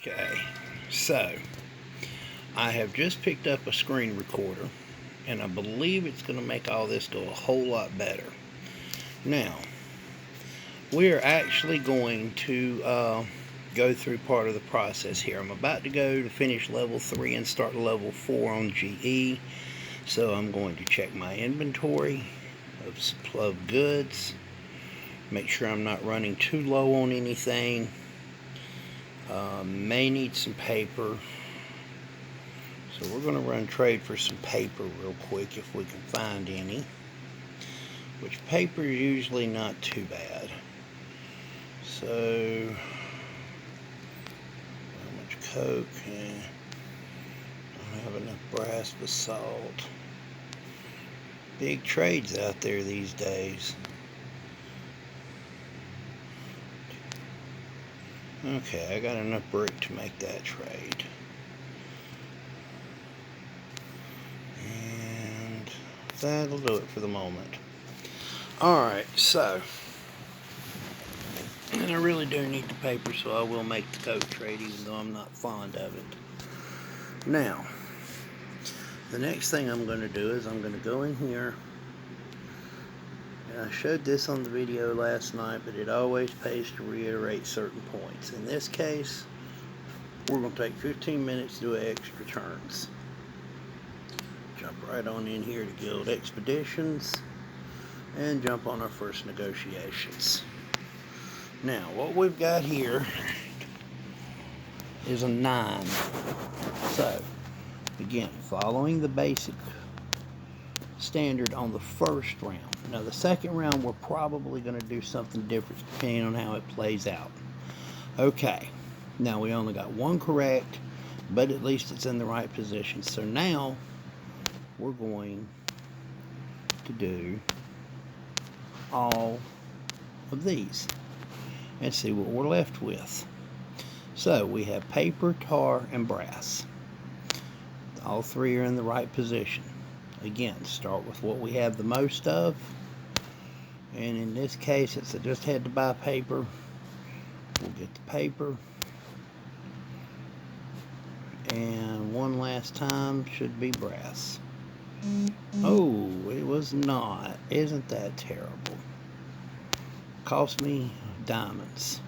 Okay, so I have just picked up a screen recorder, and I believe it's going to make all this go a whole lot better. Now, we're actually going to go through part of the process here. I'm about to go to finish level 3 and start level 4 on GE, so I'm going to check my inventory of goods, make sure I'm not running too low on anything. May need some paper, so we're going to run trade for some paper real quick if we can find any, which paper is usually not too bad. So how much coke? I don't have enough brass basalt. Big trades out there these days. Okay, I got enough brick to make that trade. And that'll do it for the moment. Alright, so, and I really do need the paper, so I will make the coke trade even though I'm not fond of it. Now, the next thing I'm going to do is I'm going to go in here. I showed this on the video last night, but it always pays to reiterate certain points. In this case, we're going to take 15 minutes to do extra turns. Jump right on in here to Guild Expeditions and jump on our first negotiations. Now, what we've got here is a 9. So, again, following the basic standard on the first round. Now the second round we're probably going to do something different depending on how it plays out. Okay, now we only got one correct, but at least it's in the right position. So now we're going to do all of these and see what we're left with. So we have paper, tar, and brass. All three are in the right position. Again, start with what we have the most of, and in this case, since I just had to buy paper, we'll get the paper, and one last time should be brass. Oh, it was not. Isn't that terrible? Cost me diamonds.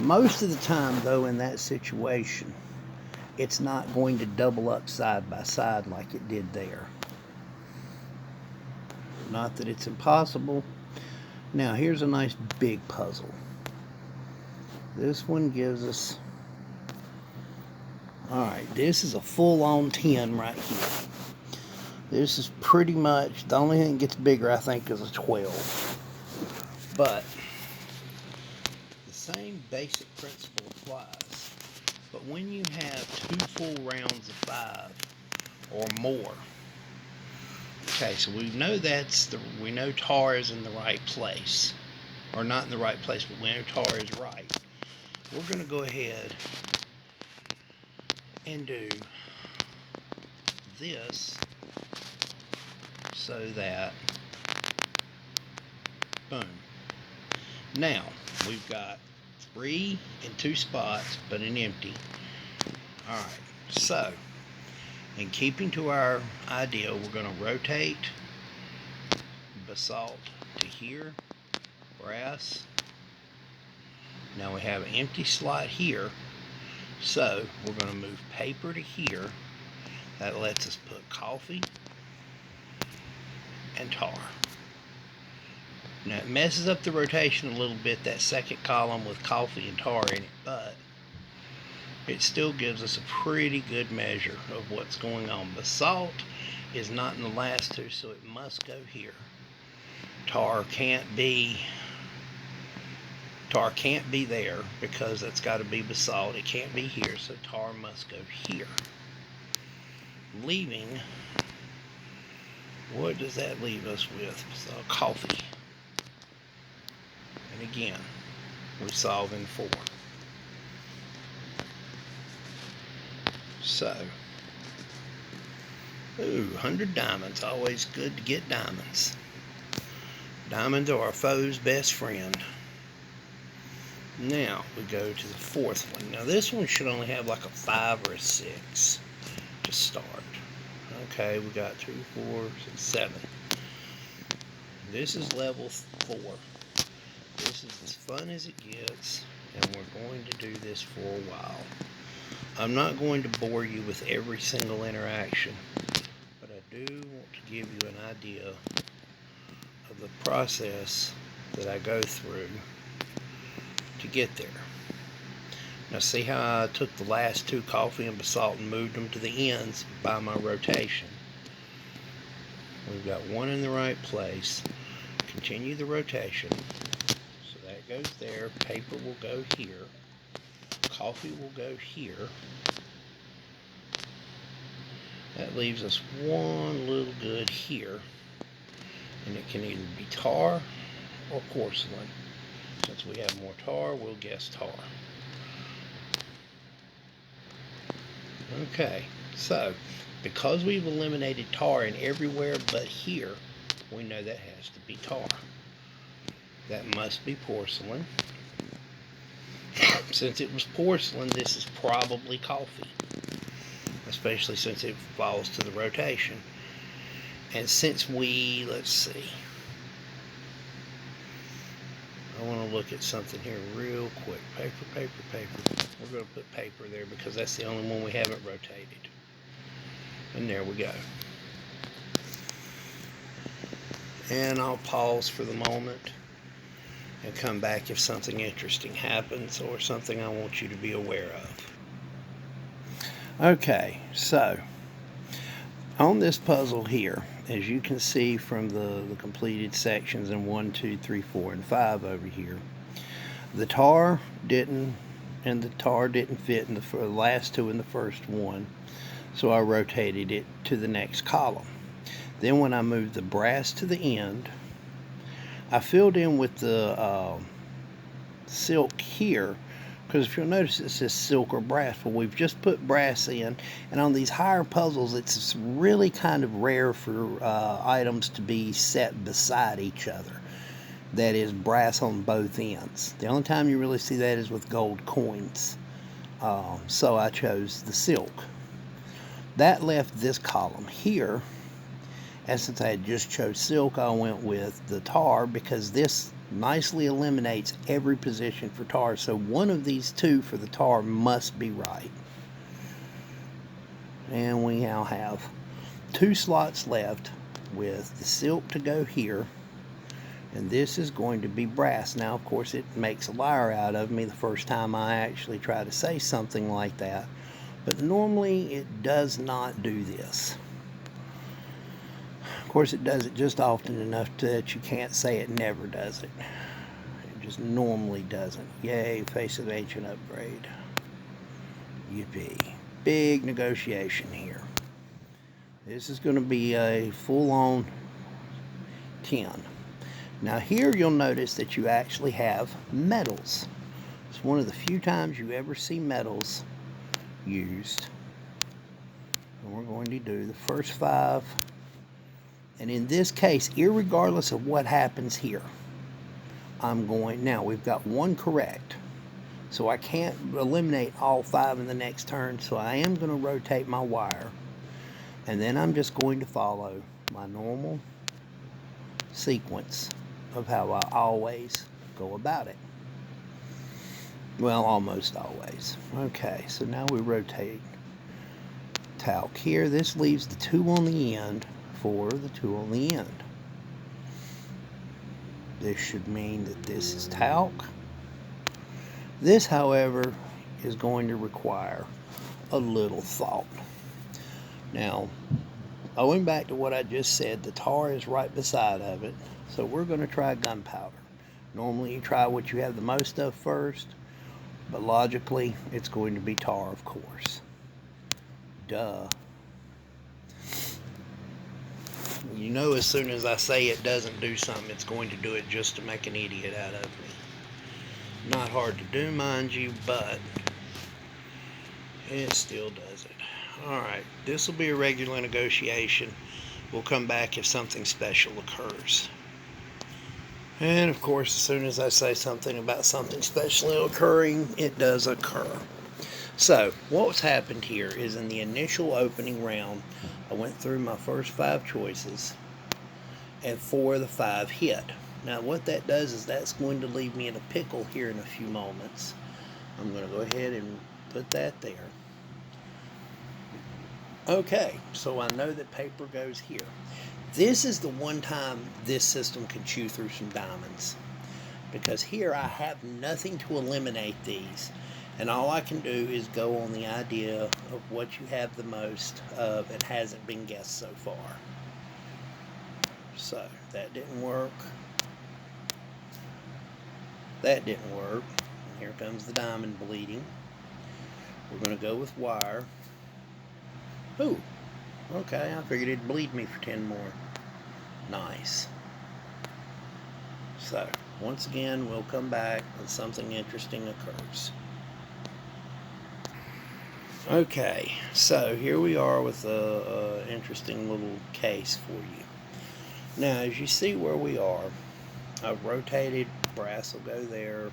Most of the time, though, in that situation, it's not going to double up side by side like it did there. Not that it's impossible. Now here's a nice big puzzle. This one gives us, alright, this is a full-on 10 right here. This is pretty much, the only thing that gets bigger I think is a 12. But the same basic principle applies. But when you have 2 full rounds of 5 or more, okay, so we know we know tar is in the right place, or not in the right place, but we know tar is right. We're going to go ahead and do this so that, boom. Now we've got 3 in 2 spots, but an empty. Alright, so, in keeping to our idea, we're going to rotate basalt to here, brass. Now we have an empty slot here, so we're going to move paper to here. That lets us put coffee and tar. Now it messes up the rotation a little bit, that second column with coffee and tar in it, but it still gives us a pretty good measure of what's going on. Basalt is not in the last 2, so it must go here. Tar can't be there because that's got to be basalt. It can't be here, so tar must go here. Leaving, what does that leave us with? So coffee. And again, we solve in 4. So, 100 diamonds. Always good to get diamonds. Diamonds are our foe's best friend. Now we go to the fourth one. Now this one should only have like a 5 or a 6 to start. Okay, we got 2, 4, 6, 7. This is level 4. This is as fun as it gets, and we're going to do this for a while. I'm not going to bore you with every single interaction, but I do want to give you an idea of the process that I go through to get there. Now see how I took the last 2 coffee and basalt and moved them to the ends by my rotation. We've got one in the right place. Continue the rotation. So that goes there. Paper will go here. Coffee will go here. That leaves us one little good here. And it can either be tar or porcelain. Since we have more tar, we'll guess tar. Okay, so because we've eliminated tar in everywhere but here, we know that has to be tar. That must be porcelain. Since it was porcelain, this is probably coffee, especially since it falls to the rotation. And since let's see, I want to look at something here real quick. Paper, paper, paper. We're going to put paper there because that's the only one we haven't rotated. And there we go. And I'll pause for the moment and come back if something interesting happens or something I want you to be aware of. Okay, so on this puzzle here, as you can see from the completed sections in 1, 2, 3, 4, and 5 over here, the tar didn't fit in the last 2 in the first one, so I rotated it to the next column. Then when I moved the brass to the end, I filled in with the silk here, because if you'll notice it says silk or brass. Well, we've just put brass in, and on these higher puzzles it's really kind of rare for items to be set beside each other. That is, brass on both ends. The only time you really see that is with gold coins. So I chose the silk. That left this column here, and since I had just chose silk, I went with the tar because this nicely eliminates every position for tar. So one of these 2 for the tar must be right. And we now have 2 slots left with the silk to go here, and this is going to be brass. Now of course it makes a liar out of me the first time I actually try to say something like that, but normally it does not do this. Of course it does it just often enough that you can't say it never does it. It just normally doesn't. Yay, face of ancient upgrade. Yippee. Big negotiation here. This is going to be a full-on 10. Now here you'll notice that you actually have metals. It's one of the few times you ever see metals used. And we're going to do the first 5. And in this case, irregardless of what happens here, now we've got 1 correct. So I can't eliminate all 5 in the next turn, so I am going to rotate my wire. And then I'm just going to follow my normal sequence of how I always go about it. Well, almost always. Okay, so now we rotate talc here. This leaves the 2 on the end for the 2 on the end. This should mean that this is talc. This, however, is going to require a little thought. Now, going back to what I just said, the tar is right beside of it, so we're going to try gunpowder. Normally you try what you have the most of first, but logically it's going to be tar, of course. Duh. You know, as soon as I say it doesn't do something, it's going to do it just to make an idiot out of me. Not hard to do, mind you, but it still does it. Alright, this will be a regular negotiation. We'll come back if something special occurs. And of course, as soon as I say something about something specially occurring, it does occur. So, what's happened here is in the initial opening round, I went through my first 5 choices, and 4 of the 5 hit. Now, what that does is that's going to leave me in a pickle here in a few moments. I'm going to go ahead and put that there. Okay, so I know that paper goes here. This is the one time this system can chew through some diamonds, because here I have nothing to eliminate these, and all I can do is go on the idea of what you have the most of and hasn't been guessed so far. So that didn't work. That didn't work. And here comes the diamond bleeding. We're going to go with wire. Ooh, okay, I figured it'd bleed me for 10 more. Nice. So, once again, we'll come back when something interesting occurs. Okay, so here we are with a interesting little case for you. Now, as you see where we are, I've rotated, brass will go there,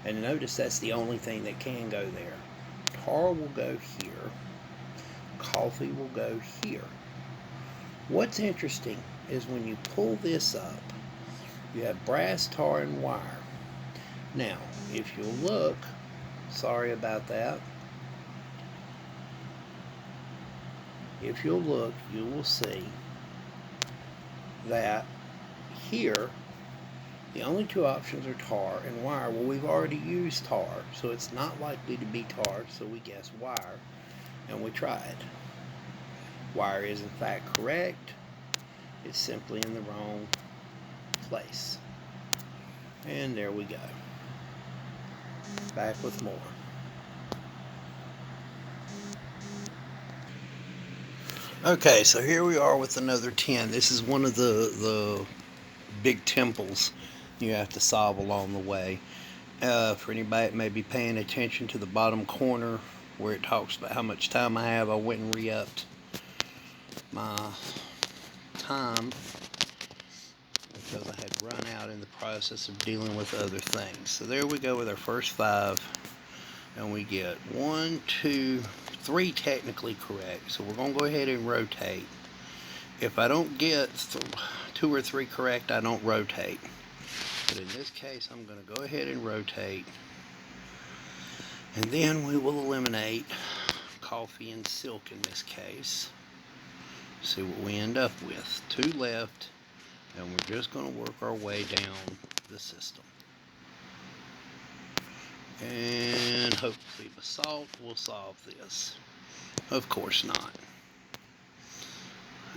and notice that's the only thing that can go there. Tar will go here. Coffee will go here. What's interesting is when you pull this up, you have brass, tar, and wire. Now, if you'll look, sorry about that. If you'll look, you will see that here, the only 2 options are tar and wire. Well, we've already used tar, so it's not likely to be tar, so we guess wire, and we tried. Wire is in fact correct. It's simply in the wrong place. And there we go. Back with more. Okay, so here we are with another 10. This is one of the big temples you have to solve along the way. For anybody that may be paying attention to the bottom corner where it talks about how much time I have, I went and re-upped my time because I had run out in the process of dealing with other things. So there we go with our first 5, and we get 1, 2, 3 technically correct. So we're going to go ahead and rotate. If I don't get 2 or 3 correct, I don't rotate. But in this case, I'm going to go ahead and rotate. And then we will eliminate coffee and silk in this case. See what we end up with. 2 left, and we're just going to work our way down the system. And hopefully basalt will solve this. Of course not.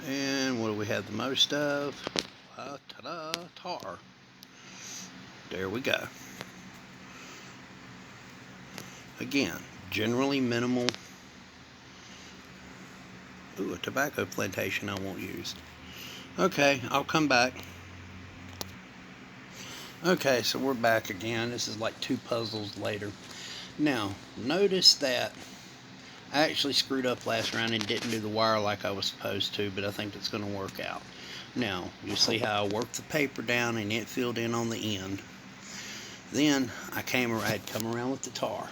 And what do we have the most of? Ta-da, tar. There we go. Again, generally minimal. Ooh, a tobacco plantation I won't use. Okay, I'll come back. Okay, so we're back again. This is like 2 puzzles later. Now, notice that I actually screwed up last round and didn't do the wire like I was supposed to, but I think it's going to work out. Now, you see how I worked the paper down and it filled in on the end. Then I had come around with the tar.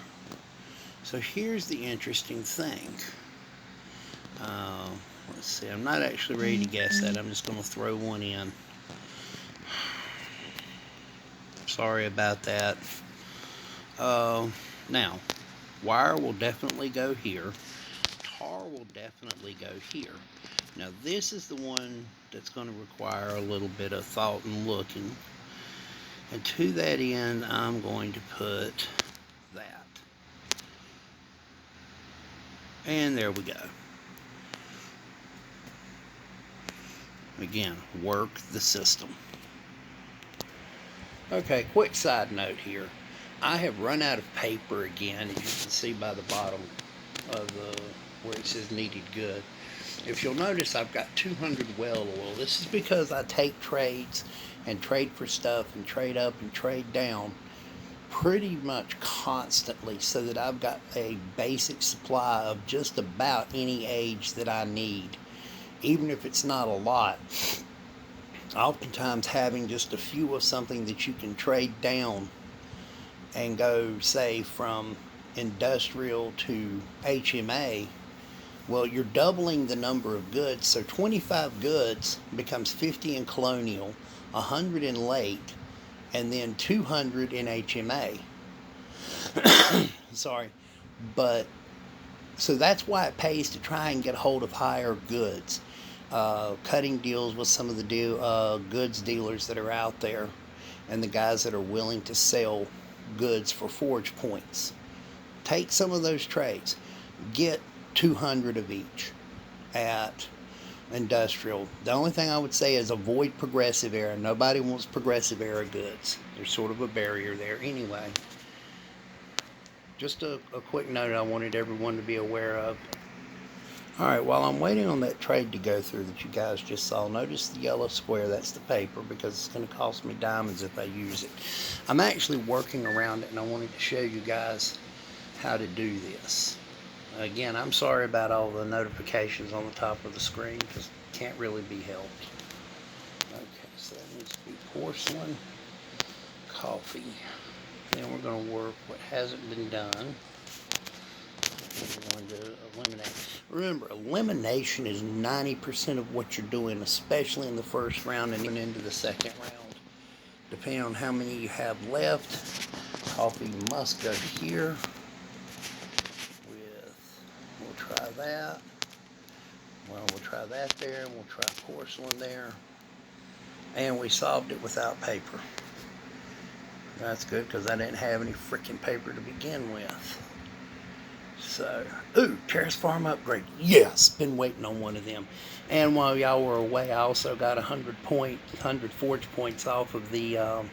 So here's the interesting thing. Let's see, I'm not actually ready to guess that. I'm just going to throw one in. Sorry about that. Now, wire will definitely go here. Tar will definitely go here. Now, this is the one that's going to require a little bit of thought and looking. And to that end, I'm going to put that. And there we go. Again, work the system. Okay, quick side note here. I have run out of paper again, as you can see by the bottom of where it says needed good. If you'll notice, I've got 200 well oil. This is because I take trades and trade for stuff and trade up and trade down pretty much constantly, so that I've got a basic supply of just about any age that I need. Even if it's not a lot, oftentimes having just a few of something that you can trade down and go, say, from industrial to HMA, well, you're doubling the number of goods. So 25 goods becomes 50 in colonial, 100 in late, and then 200 in HMA. Sorry. But so that's why it pays to try and get a hold of higher goods. Cutting deals with some of the goods dealers that are out there, and the guys that are willing to sell goods for forge points. Take some of those trades. Get 200 of each at industrial. The only thing I would say is avoid progressive era. Nobody wants progressive era goods. There's sort of a barrier there anyway. Just a quick note I wanted everyone to be aware of. Alright, while I'm waiting on that trade to go through that you guys just saw, notice the yellow square, that's the paper, because it's going to cost me diamonds if I use it. I'm actually working around it, and I wanted to show you guys how to do this. Again, I'm sorry about all the notifications on the top of the screen, because it can't really be helped. Okay, so that needs to be porcelain, coffee. Then we're going to work what hasn't been done. We're going to eliminate. Remember, elimination is 90% of what you're doing, especially in the first round and even into the second round. Depending on how many you have left, coffee must go here. We'll try that. Well, we'll try that there, and we'll try porcelain there. And we solved it without paper. That's good, because I didn't have any freaking paper to begin with. So, ooh, Terrace Farm upgrade. Yes, been waiting on one of them. And while y'all were away, I also got 100 forge points off of the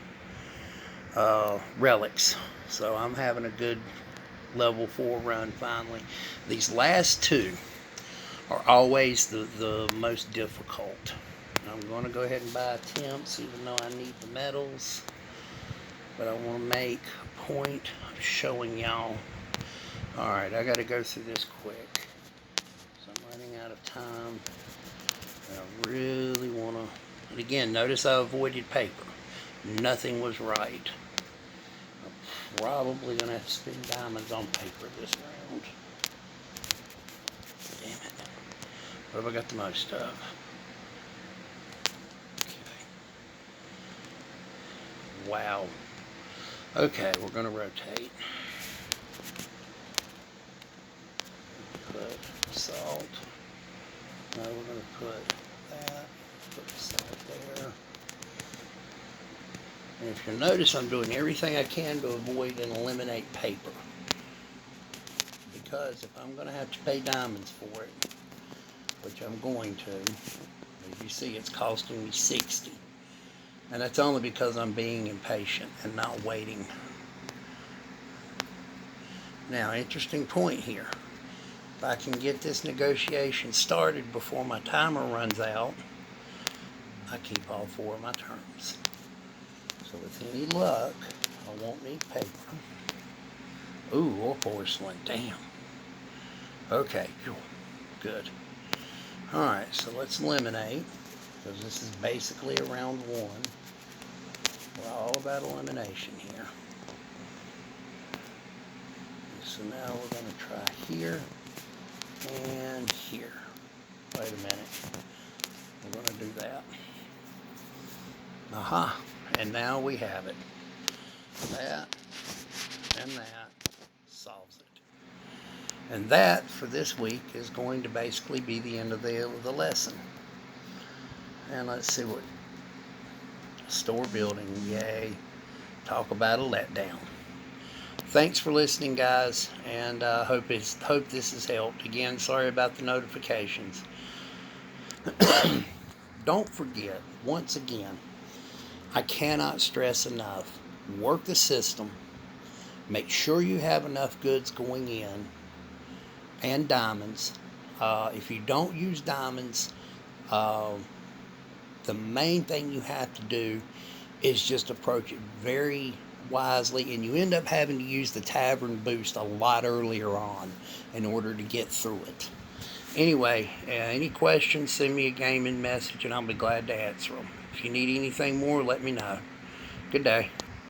relics. So I'm having a good level 4 run finally. These last two are always the most difficult. I'm going to go ahead and buy attempts, even though I need the medals. But I want to make a point of showing y'all. Alright, I got to go through this quick. So I'm running out of time. I really want to... And again, notice I avoided paper. Nothing was right. I'm probably going to have to spend diamonds on paper this round. Damn it. What have I got the most of? Okay. Wow. Okay, we're going to rotate. Put salt. Now we're going to put that. Put the salt there. And if you'll notice, I'm doing everything I can to avoid and eliminate paper. Because if I'm going to have to pay diamonds for it, which I'm going to, as you see, it's costing me 60. And that's only because I'm being impatient and not waiting. Now, interesting point here. If I can get this negotiation started before my timer runs out, I keep all 4 of my turns. So with any luck, I won't need paper. Ooh, or porcelain, damn. Okay, cool, good. Alright, so let's eliminate, because this is basically a round 1. We're all about elimination here. So now we're going to try here and here. Wait a minute. We're going to do that. Aha. And now we have it. That and that solves it. And that, for this week, is going to basically be the end of the lesson. And let's see what... Store building, yay. Talk about a letdown. Thanks for listening, guys, and hope this has helped. Again, sorry about the notifications. Don't forget, once again, I cannot stress enough, work the system, make sure you have enough goods going in, and diamonds. If you don't use diamonds, the main thing you have to do is just approach it very wisely, and you end up having to use the tavern boost a lot earlier on in order to get through it. Anyway, any questions, send me a gaming message and I'll be glad to answer them. If you need anything more, let me know. Good day.